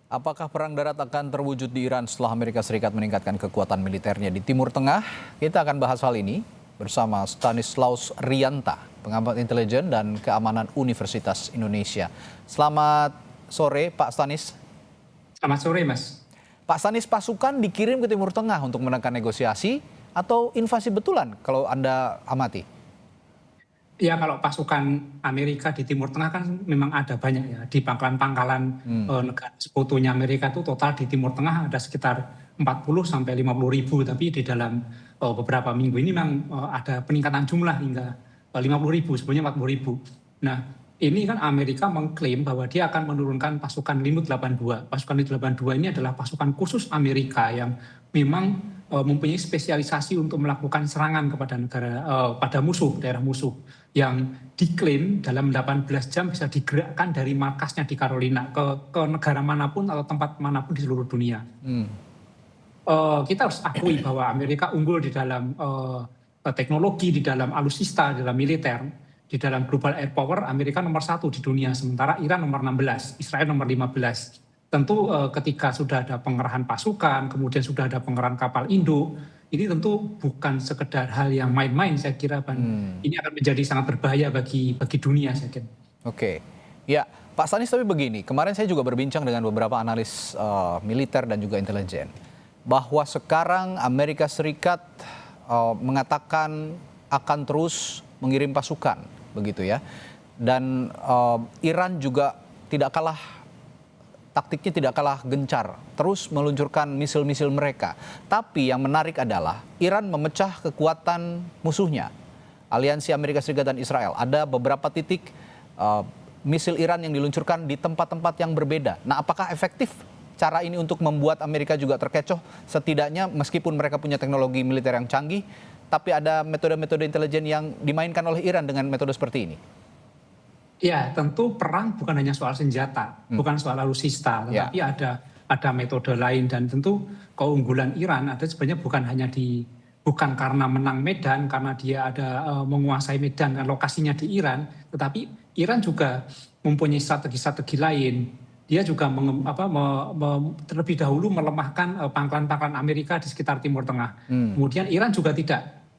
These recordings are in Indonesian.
Apakah perang darat akan terwujud di Iran setelah Amerika Serikat meningkatkan kekuatan militernya di Timur Tengah? Kita akan bahas hal ini bersama Stanislaus Rianta, pengamat intelijen dan keamanan Universitas Indonesia. Selamat sore, Pak Stanis. Selamat sore, Mas. Pak Stanis, pasukan dikirim ke Timur Tengah untuk menekan negosiasi atau invasi betulan kalau Anda amati? Ya, kalau pasukan Amerika di Timur Tengah kan memang ada banyak ya. Di pangkalan-pangkalan negara sekutunya Amerika itu total di Timur Tengah ada sekitar 40 sampai 50 ribu. Tapi di dalam beberapa minggu ini memang ada peningkatan jumlah hingga 50 ribu, sebelumnya 40 ribu. Nah, ini kan Amerika mengklaim bahwa dia akan menurunkan pasukan Linut 82. Pasukan Linut 82 ini adalah pasukan khusus Amerika yang memang mempunyai spesialisasi untuk melakukan serangan kepada pada musuh, daerah musuh, yang diklaim dalam 18 jam bisa digerakkan dari markasnya di Carolina ke negara manapun atau tempat manapun di seluruh dunia. Kita harus akui bahwa Amerika unggul di dalam teknologi, di dalam alutsista, di dalam militer, di dalam global air power. Amerika nomor 1 di dunia, sementara Iran nomor 16, Israel nomor 15. Tentu ketika sudah ada pengerahan pasukan, kemudian sudah ada pengerahan kapal induk, ini tentu bukan sekedar hal yang main-main, saya kira. Ini akan menjadi sangat berbahaya bagi dunia, saya kira. Oke, ya Pak Stanis, tapi begini, kemarin saya juga berbincang dengan beberapa analis militer dan juga intelijen, bahwa sekarang Amerika Serikat mengatakan akan terus mengirim pasukan, begitu ya, dan Iran juga taktiknya tidak kalah gencar, terus meluncurkan misil-misil mereka. Tapi yang menarik adalah Iran memecah kekuatan musuhnya, aliansi Amerika Serikat dan Israel. Ada beberapa titik misil Iran yang diluncurkan di tempat-tempat yang berbeda. Nah, apakah efektif cara ini untuk membuat Amerika juga terkecoh? Setidaknya meskipun mereka punya teknologi militer yang canggih, tapi ada metode-metode intelijen yang dimainkan oleh Iran dengan metode seperti ini. Ya, tentu perang bukan hanya soal senjata, bukan soal alutsista, tetapi ada metode lain. Dan tentu keunggulan Iran ada sebenarnya bukan karena menang Medan, karena dia ada menguasai Medan dan lokasinya di Iran, tetapi Iran juga mempunyai strategi-strategi lain. Dia juga terlebih dahulu melemahkan pangkalan-pangkalan Amerika di sekitar Timur Tengah. Kemudian Iran juga tidak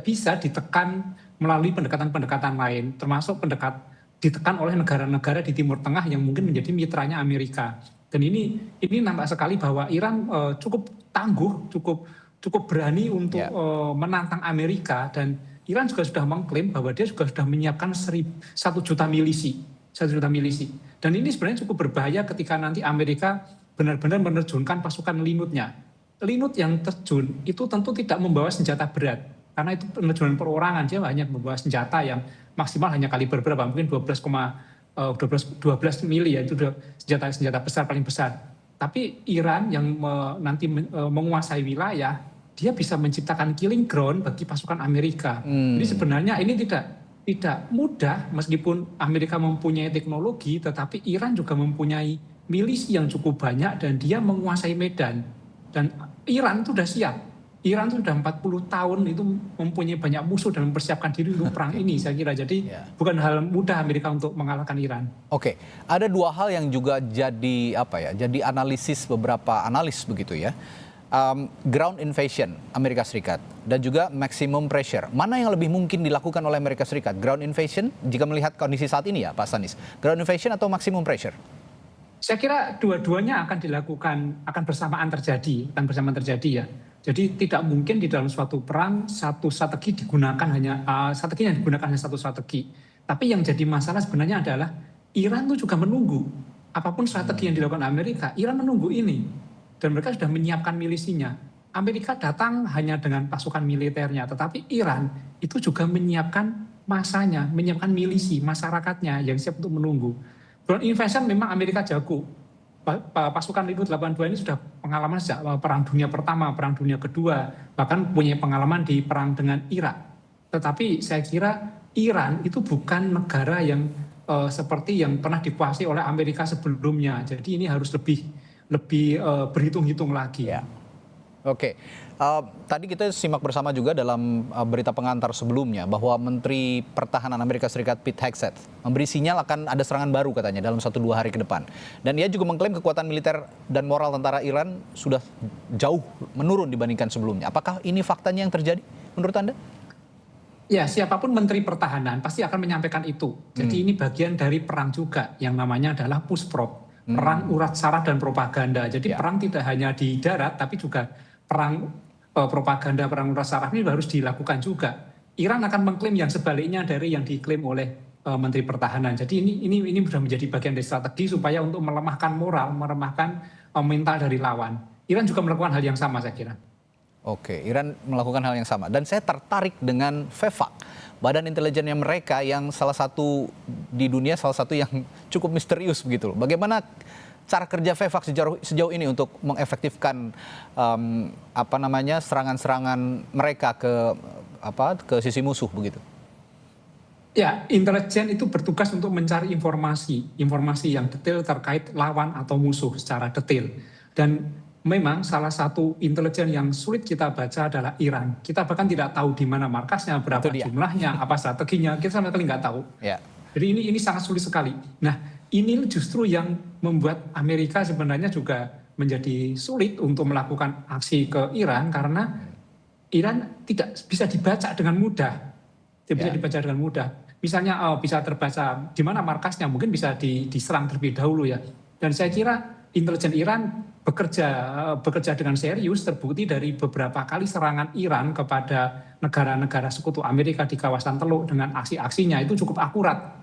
bisa ditekan melalui pendekatan-pendekatan lain, termasuk ditekan oleh negara-negara di Timur Tengah yang mungkin menjadi mitranya Amerika. Dan ini nampak sekali bahwa Iran cukup tangguh, cukup berani untuk menantang Amerika, dan Iran juga sudah mengklaim bahwa dia juga sudah menyiapkan 1 juta milisi. Dan ini sebenarnya cukup berbahaya ketika nanti Amerika benar-benar menerjunkan pasukan Linutnya. Linut yang terjun itu tentu tidak membawa senjata berat, karena itu penerjunan perorangan. Dia hanya membawa senjata yang maksimal hanya kaliber berapa, mungkin 12 mili, ya, itu senjata besar, paling besar. Tapi Iran yang nanti menguasai wilayah, dia bisa menciptakan killing ground bagi pasukan Amerika. Jadi sebenarnya ini tidak mudah, meskipun Amerika mempunyai teknologi, tetapi Iran juga mempunyai milisi yang cukup banyak dan dia menguasai Medan. Dan Iran itu sudah siap. Iran itu sudah 40 tahun itu mempunyai banyak musuh dan mempersiapkan diri untuk perang ini, saya kira. Jadi bukan hal mudah Amerika untuk mengalahkan Iran. Oke, ada dua hal yang juga jadi analisis beberapa analis begitu ya. Ground invasion Amerika Serikat dan juga maximum pressure. Mana yang lebih mungkin dilakukan oleh Amerika Serikat? Ground invasion jika melihat kondisi saat ini ya, Pak Stanis. Ground invasion atau maximum pressure? Saya kira dua-duanya akan bersamaan terjadi ya. Jadi tidak mungkin di dalam suatu perang satu strategi yang digunakan hanya satu strategi. Tapi yang jadi masalah sebenarnya adalah Iran itu juga menunggu. Apapun strategi yang dilakukan Amerika, Iran menunggu ini. Dan mereka sudah menyiapkan milisinya. Amerika datang hanya dengan pasukan militernya, tetapi Iran itu juga menyiapkan masanya, menyiapkan milisi, masyarakatnya yang siap untuk menunggu. Ground invasion memang Amerika jago. Pasukan Linut 82 ini sudah pengalaman sejak Perang Dunia Pertama, Perang Dunia Kedua, bahkan punya pengalaman di perang dengan Irak. Tetapi saya kira Iran itu bukan negara yang seperti yang pernah dikuasai oleh Amerika sebelumnya. Jadi ini harus lebih berhitung-hitung lagi. Ya. Oke, tadi kita simak bersama juga dalam berita pengantar sebelumnya bahwa Menteri Pertahanan Amerika Serikat Pete Hegseth memberi sinyal akan ada serangan baru katanya dalam 1-2 hari ke depan. Dan ia juga mengklaim kekuatan militer dan moral tentara Iran sudah jauh menurun dibandingkan sebelumnya. Apakah ini faktanya yang terjadi menurut Anda? Ya, siapapun Menteri Pertahanan pasti akan menyampaikan itu. Jadi ini bagian dari perang juga yang namanya adalah pushprop. Perang urat saraf dan propaganda. Jadi perang tidak hanya di darat tapi juga perang propaganda, perang urat saraf ini harus dilakukan juga. Iran akan mengklaim yang sebaliknya dari yang diklaim oleh Menteri Pertahanan. Jadi ini sudah menjadi bagian dari strategi supaya untuk melemahkan moral, melemahkan mental dari lawan. Iran juga melakukan hal yang sama saya kira. Oke, Iran melakukan hal yang sama. Dan saya tertarik dengan VEFAK, badan intelijennya mereka yang salah satu di dunia, salah satu yang cukup misterius begitu. Bagaimana cara kerja VEFAK sejauh ini untuk mengefektifkan serangan-serangan mereka ke sisi musuh begitu? Ya, intelijen itu bertugas untuk mencari informasi yang detail terkait lawan atau musuh secara detail. Dan memang salah satu intelijen yang sulit kita baca adalah Iran. Kita bahkan tidak tahu di mana markasnya, berapa jumlahnya, apa strateginya, kita sama sekali nggak tahu. Ya. Jadi ini sangat sulit sekali. Nah, ini justru yang membuat Amerika sebenarnya juga menjadi sulit untuk melakukan aksi ke Iran karena Iran tidak bisa dibaca dengan mudah. Tidak bisa dibaca dengan mudah. Misalnya bisa terbaca di mana markasnya, mungkin bisa diserang terlebih dahulu ya. Dan saya kira intelijen Iran bekerja dengan serius, terbukti dari beberapa kali serangan Iran kepada negara-negara sekutu Amerika di kawasan Teluk dengan aksi-aksinya itu cukup akurat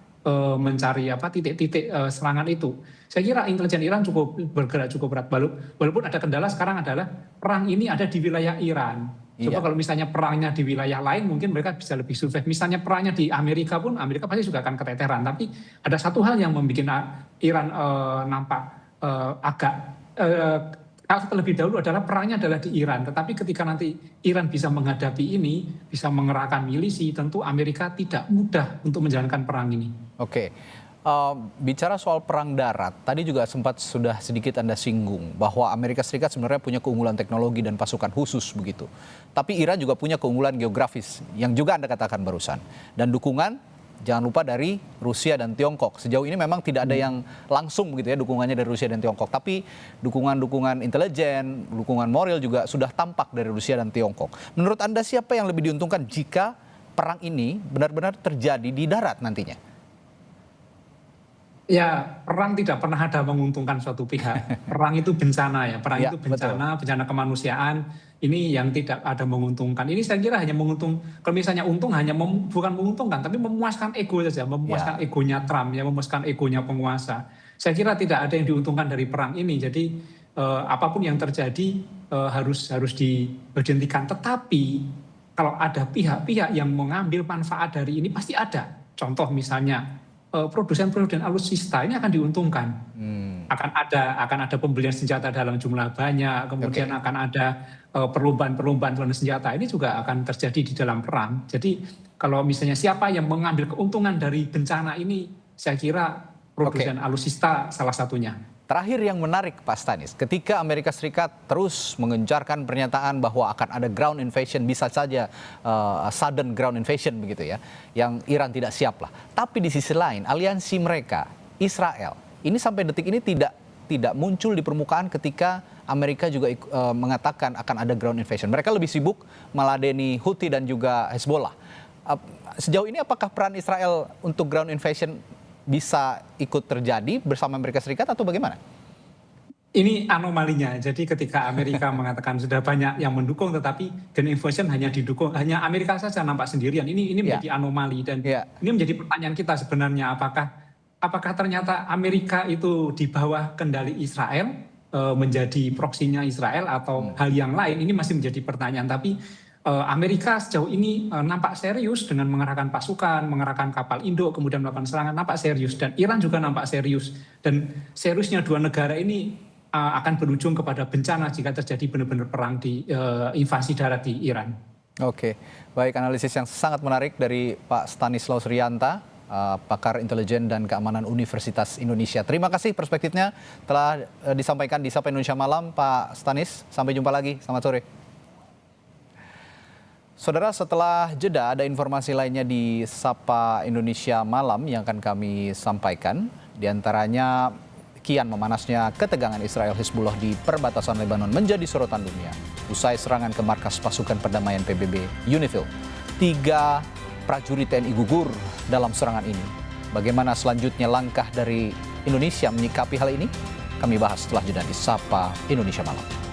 mencari titik-titik serangan itu. Saya kira intelijen Iran cukup bergerak cukup berat. Walaupun ada kendala sekarang adalah perang ini ada di wilayah Iran. Coba kalau misalnya perangnya di wilayah lain mungkin mereka bisa lebih survive. Misalnya perangnya di Amerika pun Amerika pasti juga akan keteteran. Tapi ada satu hal yang membuat Iran nampak agak terlebih dahulu adalah perangnya adalah di Iran. Tetapi ketika nanti Iran bisa menghadapi ini, bisa mengerahkan milisi, tentu Amerika tidak mudah untuk menjalankan perang ini. Oke, bicara soal perang darat, tadi juga sudah sedikit Anda singgung bahwa Amerika Serikat sebenarnya punya keunggulan teknologi dan pasukan khusus begitu. Tapi Iran juga punya keunggulan geografis yang juga Anda katakan barusan. Dan dukungan jangan lupa dari Rusia dan Tiongkok. Sejauh ini memang tidak ada yang langsung begitu ya dukungannya dari Rusia dan Tiongkok. Tapi dukungan intelijen, dukungan moral juga sudah tampak dari Rusia dan Tiongkok. Menurut Anda siapa yang lebih diuntungkan jika perang ini benar-benar terjadi di darat nantinya? Ya, perang tidak pernah ada menguntungkan suatu pihak. Perang itu bencana ya, perang itu bencana kemanusiaan. Ini yang tidak ada menguntungkan. Ini saya kira hanya kalau misalnya untung bukan menguntungkan, tapi memuaskan ego saja, memuaskan egonya Trump, ya, memuaskan egonya penguasa. Saya kira tidak ada yang diuntungkan dari perang ini. Jadi apapun yang terjadi harus dihentikan. Tetapi kalau ada pihak-pihak yang mengambil manfaat dari ini pasti ada. Contoh misalnya produsen alutsista ini akan diuntungkan. Akan ada pembelian senjata dalam jumlah banyak, kemudian akan ada perlombaan senjata. Ini juga akan terjadi di dalam perang. Jadi kalau misalnya siapa yang mengambil keuntungan dari bencana ini, saya kira produsen alutsista salah satunya. Terakhir yang menarik Pak Stanis, ketika Amerika Serikat terus mengencarkan pernyataan bahwa akan ada ground invasion, bisa saja sudden ground invasion begitu ya, yang Iran tidak siap lah. Tapi di sisi lain, aliansi mereka, Israel, ini sampai detik ini tidak muncul di permukaan ketika Amerika juga mengatakan akan ada ground invasion. Mereka lebih sibuk meladeni Houthi dan juga Hezbollah. Sejauh ini apakah peran Israel untuk ground invasion bisa ikut terjadi bersama Amerika Serikat atau bagaimana? Ini anomalinya. Jadi ketika Amerika mengatakan sudah banyak yang mendukung, tetapi ground invasion hanya Amerika saja nampak sendirian. Ini menjadi anomali dan ini menjadi pertanyaan kita sebenarnya, apakah ternyata Amerika itu di bawah kendali Israel, menjadi proksinya Israel atau hal yang lain? Ini masih menjadi pertanyaan. Tapi Amerika sejauh ini nampak serius dengan mengerahkan pasukan, mengerahkan kapal induk, kemudian melakukan serangan, nampak serius. Dan Iran juga nampak serius. Dan seriusnya dua negara ini akan berujung kepada bencana jika terjadi benar-benar perang di invasi darat di Iran. Oke, baik, analisis yang sangat menarik dari Pak Stanislaus Rianta, pakar intelijen dan keamanan Universitas Indonesia. Terima kasih perspektifnya telah disampaikan di Sapa Indonesia Malam, Pak Stanis. Sampai jumpa lagi, selamat sore. Saudara, setelah jeda ada informasi lainnya di Sapa Indonesia Malam yang akan kami sampaikan. Di antaranya kian memanasnya ketegangan Israel Hizbullah di perbatasan Lebanon menjadi sorotan dunia. Usai serangan ke markas pasukan perdamaian PBB UNIFIL, 3 prajurit TNI gugur dalam serangan ini. Bagaimana selanjutnya langkah dari Indonesia menyikapi hal ini? Kami bahas setelah jeda di Sapa Indonesia Malam.